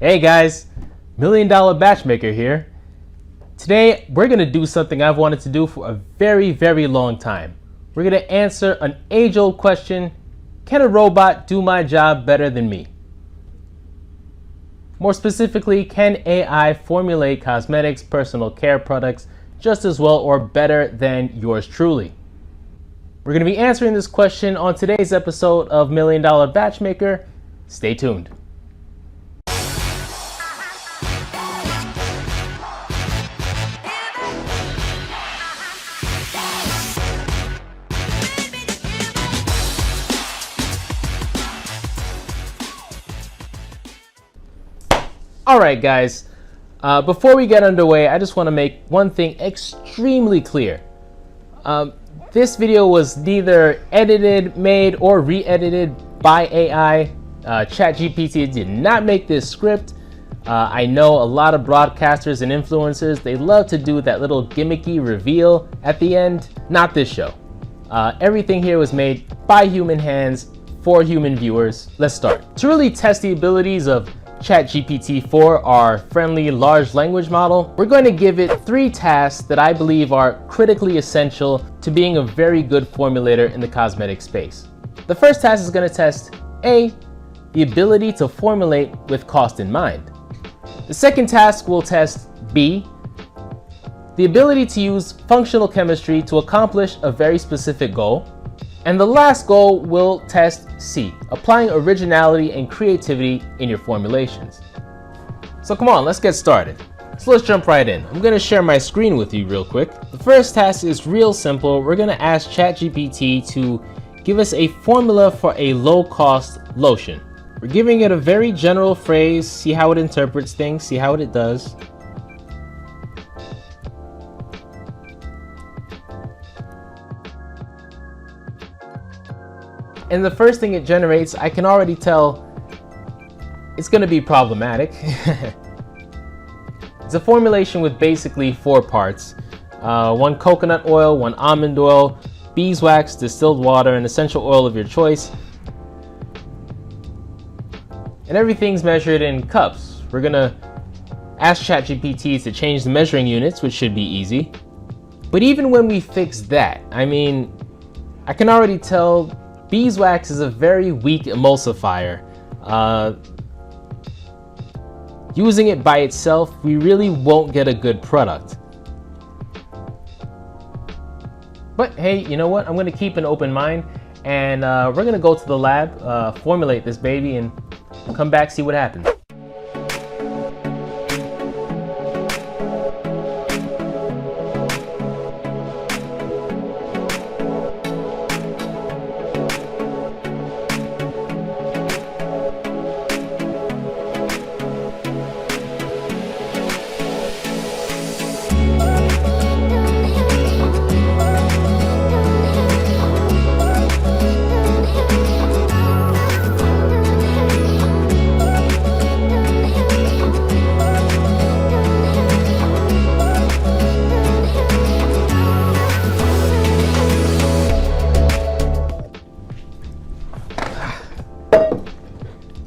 Hey guys, $1 Million Batchmaker here. Today we're going to do something I've wanted to do for a very long time. We're going to answer an age-old question: can a robot do my job better than me? More specifically, can AI formulate cosmetics, personal care products just as well or better than yours truly? We're going to be answering this question on today's episode of $1 Million Batchmaker. Stay tuned. Alright guys, before we get underway, I just want to make one thing extremely clear. This video was neither edited, made, or re-edited by AI. ChatGPT did not make this script. I know a lot of broadcasters and influencers, they love to do that little gimmicky reveal at the end. Not this show. Everything here was made by human hands for human viewers. Let's start. To really test the abilities of ChatGPT-4, our friendly large language model, we're going to give it 3 tasks that I believe are critically essential to being a very good formulator in the cosmetic space. The first task is going to test A, the ability to formulate with cost in mind. The second task will test B, the ability to use functional chemistry to accomplish a very specific goal. And the last goal will test C, applying originality and creativity in your formulations. So come on, let's get started. So let's jump right in. I'm gonna share my screen with you real quick. The first task is real simple. We're gonna ask ChatGPT to give us a formula for a low-cost lotion. We're giving it a very general phrase, see how it interprets things, see how it does. And the first thing it generates, I can already tell it's going to be problematic. It's a formulation with basically 4 parts. 1 coconut oil, 1 almond oil, beeswax, distilled water, and essential oil of your choice. And everything's measured in cups. We're going to ask ChatGPT to change the measuring units, which should be easy. But even when we fix that, I mean, I can already tell beeswax is a very weak emulsifier. Using it by itself, we really won't get a good product. But hey, you know what? I'm gonna keep an open mind, and we're gonna go to the lab, formulate this baby, and come back, see what happens.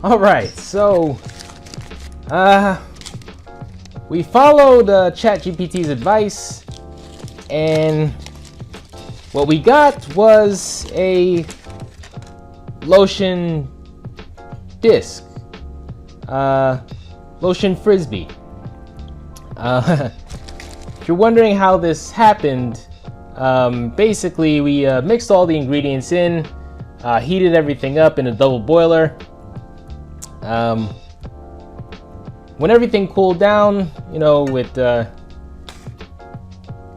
Alright, so we followed ChatGPT's advice, and what we got was a lotion disc, lotion frisbee. If you're wondering how this happened, basically we mixed all the ingredients in, heated everything up in a double boiler. When everything cooled down, you know, it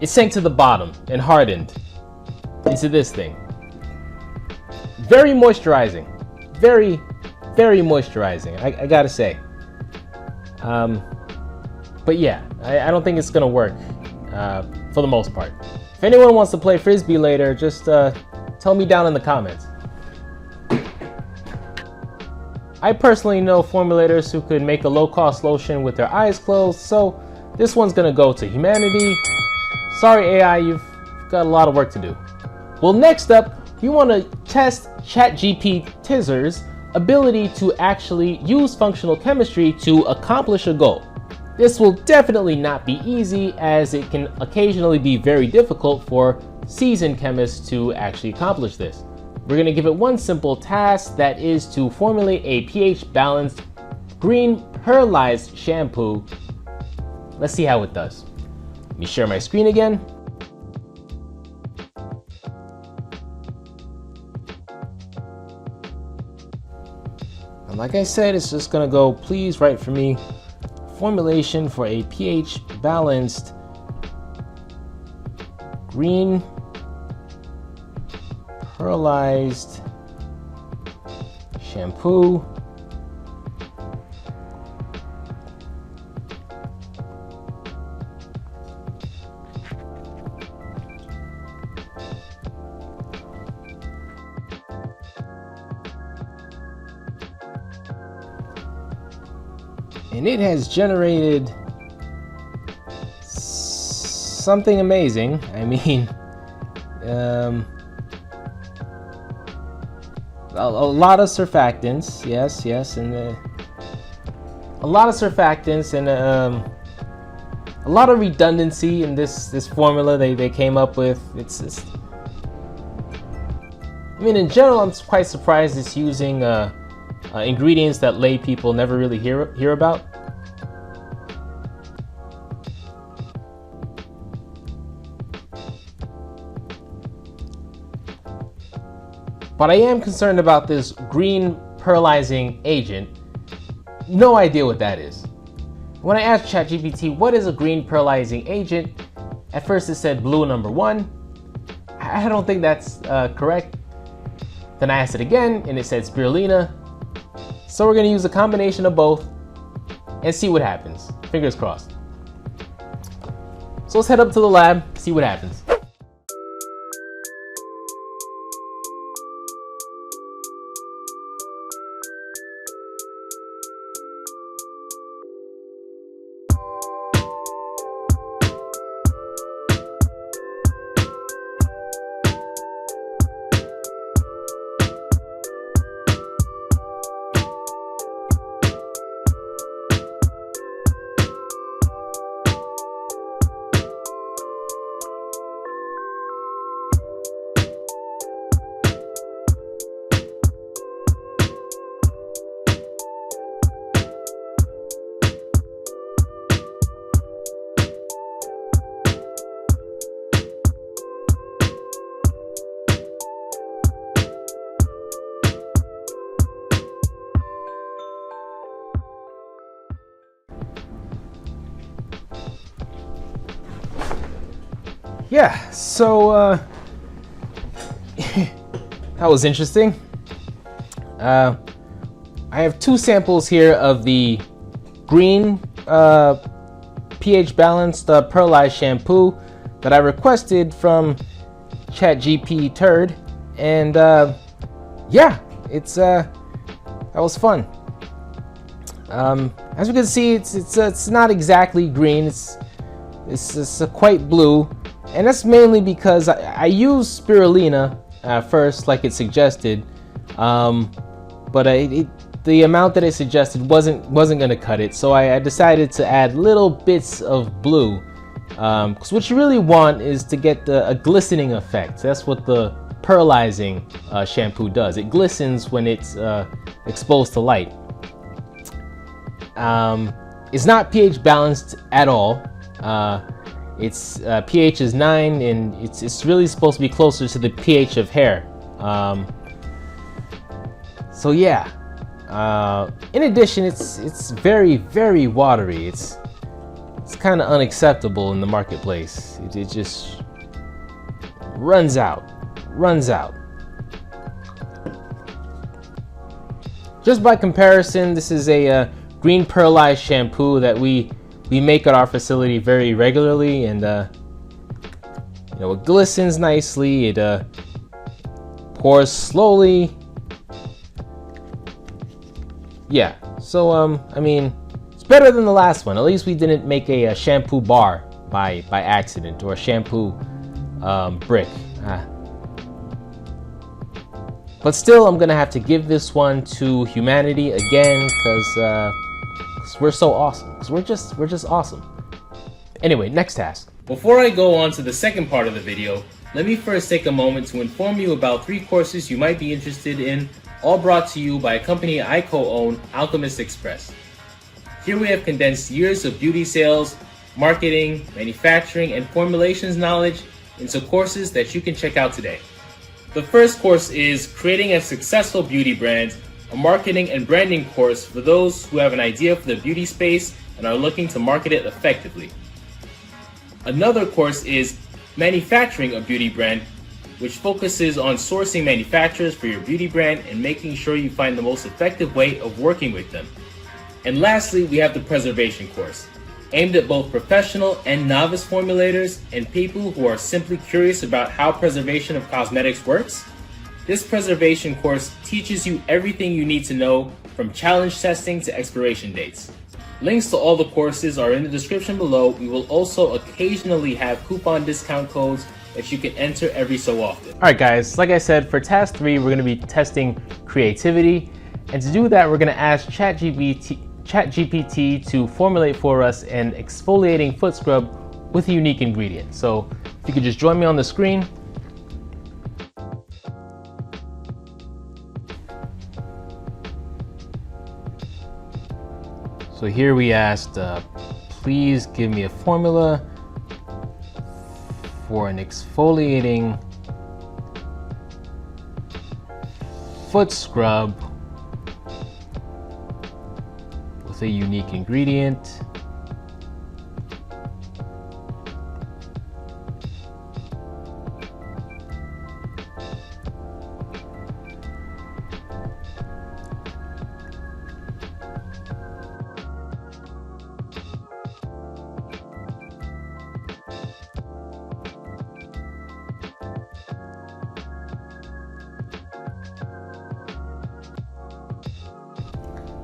sank to the bottom and hardened into this thing. Very moisturizing, very moisturizing, I gotta say. But yeah, I don't think it's gonna work for the most part. If anyone wants to play Frisbee later, just tell me down in the comments. I personally know formulators who could make a low-cost lotion with their eyes closed, so this one's gonna go to humanity. Sorry AI, you've got a lot of work to do. Well, next up, we want to test ChatGPT teasers ability to actually use functional chemistry to accomplish a goal. This will definitely not be easy, as it can occasionally be very difficult for seasoned chemists to actually accomplish this. We're going to give it one simple task, that is to formulate a pH balanced green pearlized shampoo. Let's see how it does. Let me share my screen again. And like I said, it's just going to go, please write for me formulation for a pH balanced green pearlized shampoo. And it has generated something amazing. I mean, a lot of surfactants, yes, and a lot of surfactants, and a lot of redundancy in this formula they came up with. It's I mean, in general, I'm quite surprised it's using ingredients that lay people never really hear about. But I am concerned about this green pearlizing agent. No idea what that is. When I asked ChatGPT, what is a green pearlizing agent? At first it said blue number 1. I don't think that's correct. Then I asked it again and it said spirulina. So we're gonna use a combination of both and see what happens. Fingers crossed. So let's head up to the lab, see what happens. Yeah, so that was interesting. I have 2 samples here of the green pH balanced pearlized shampoo that I requested from chatgpt turd, and yeah, it's that was fun. As you can see, it's not exactly green. It's quite blue. And that's mainly because I used spirulina first, like it suggested, but the amount that it suggested wasn't going to cut it. So I decided to add little bits of blue, because what you really want is to get a glistening effect. That's what the pearlizing shampoo does. It glistens when it's exposed to light. It's not pH balanced at all. Its pH is 9, and it's really supposed to be closer to the pH of hair. So yeah. In addition, it's very, very watery. It's kind of unacceptable in the marketplace. It just runs out. Just by comparison, this is a green pearlized shampoo that we make at our facility very regularly, and you know, it glistens nicely. It pours slowly. Yeah, so I mean, it's better than the last one. At least we didn't make a shampoo bar by accident, or a shampoo brick. But still, I'm gonna have to give this one to humanity again, because we're so awesome. Because we're just awesome. Anyway, next task. Before I go on to the second part of the video, let me first take a moment to inform you about 3 courses you might be interested in, all brought to you by a company I co-own, Alchemist Express. Here we have condensed years of beauty sales, marketing, manufacturing, and formulations knowledge into courses that you can check out today. The first course is Creating a Successful Beauty Brand, a marketing and branding course for those who have an idea for the beauty space and are looking to market it effectively. Another course is Manufacturing a Beauty Brand, which focuses on sourcing manufacturers for your beauty brand and making sure you find the most effective way of working with them. And lastly, we have the Preservation course, aimed at both professional and novice formulators and people who are simply curious about how preservation of cosmetics works. This preservation course teaches you everything you need to know, from challenge testing to expiration dates. Links to all the courses are in the description below. We will also occasionally have coupon discount codes that you can enter every so often. All right, guys, like I said, for task 3, we're gonna be testing creativity. And to do that, we're gonna ask ChatGPT to formulate for us an exfoliating foot scrub with a unique ingredient. So if you could just join me on the screen. So here we asked, please give me a formula for an exfoliating foot scrub with a unique ingredient.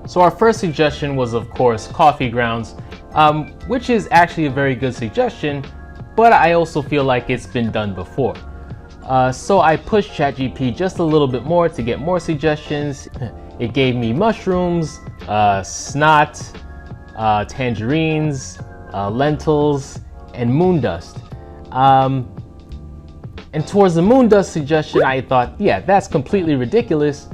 So our first suggestion was, of course, coffee grounds, which is actually a very good suggestion, but I also feel like it's been done before. So I pushed ChatGPT just a little bit more to get more suggestions. It gave me mushrooms, snot, tangerines, lentils, and moon dust. And towards the moon dust suggestion, I thought, yeah, that's completely ridiculous.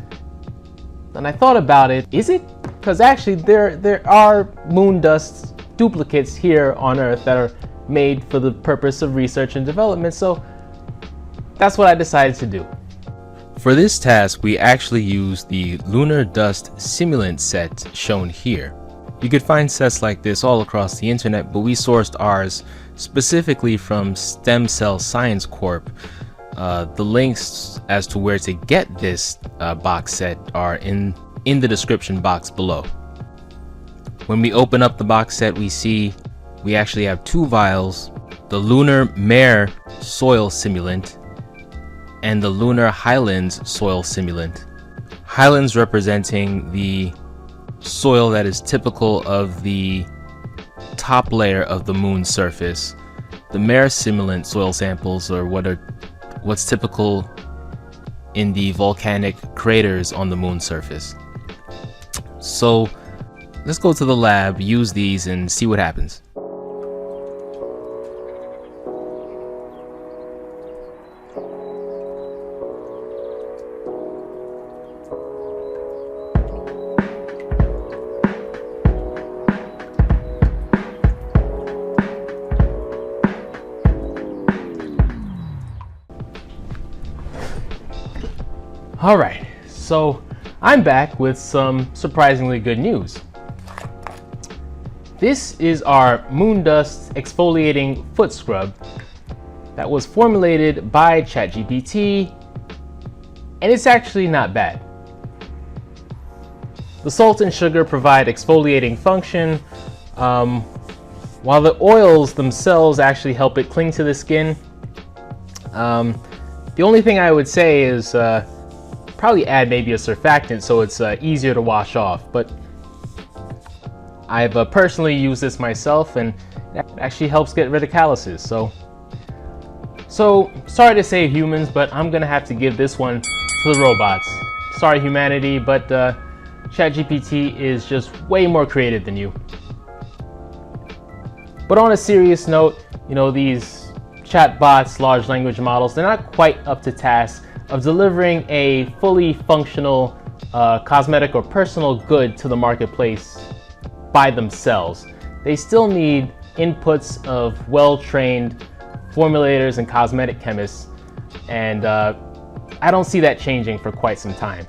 And I thought about it, is it? Because actually there are moon dust duplicates here on Earth that are made for the purpose of research and development, so that's what I decided to do. For this task, we actually used the lunar dust simulant set shown here. You could find sets like this all across the internet, but we sourced ours specifically from Stem Cell Science Corp. The links as to where to get this box set are in the description box below. When we open up the box set, we see we actually have 2 vials, the Lunar Mare Soil Simulant and the Lunar Highlands Soil Simulant. Highlands representing the soil that is typical of the top layer of the moon's surface. The Mare Simulant soil samples are what's typical in the volcanic craters on the moon's surface. So let's go to the lab, use these, and see what happens. All right, so I'm back with some surprisingly good news. This is our moon dust exfoliating foot scrub that was formulated by ChatGPT, and it's actually not bad. The salt and sugar provide exfoliating function, while the oils themselves actually help it cling to the skin. The only thing I would say is probably add maybe a surfactant so it's easier to wash off, but I've personally used this myself and it actually helps get rid of calluses. So sorry to say humans, but I'm gonna have to give this one to the robots. Sorry, humanity, but ChatGPT is just way more creative than you. But on a serious note, these chatbots, large language models, they're not quite up to task of delivering a fully functional cosmetic or personal good to the marketplace by themselves. They still need inputs of well-trained formulators and cosmetic chemists, and I don't see that changing for quite some time.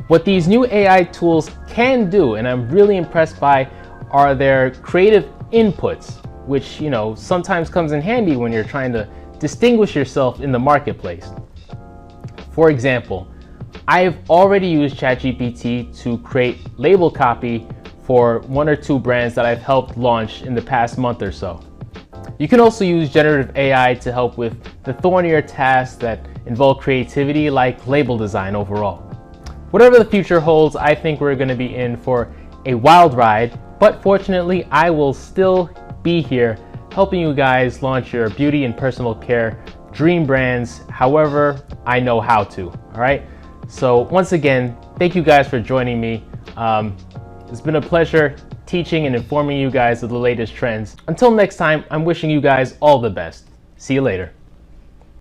What these new AI tools can do, and I'm really impressed by, are their creative inputs, which sometimes comes in handy when you're trying to distinguish yourself in the marketplace. For example, I have already used ChatGPT to create label copy for 1 or 2 brands that I've helped launch in the past month or so. You can also use generative AI to help with the thornier tasks that involve creativity, like label design overall. Whatever the future holds, I think we're going to be in for a wild ride, but fortunately, I will still be here helping you guys launch your beauty and personal care dream brands however I know how to, all right? So once again, thank you guys for joining me. It's been a pleasure teaching and informing you guys of the latest trends. Until next time, I'm wishing you guys all the best. See you later.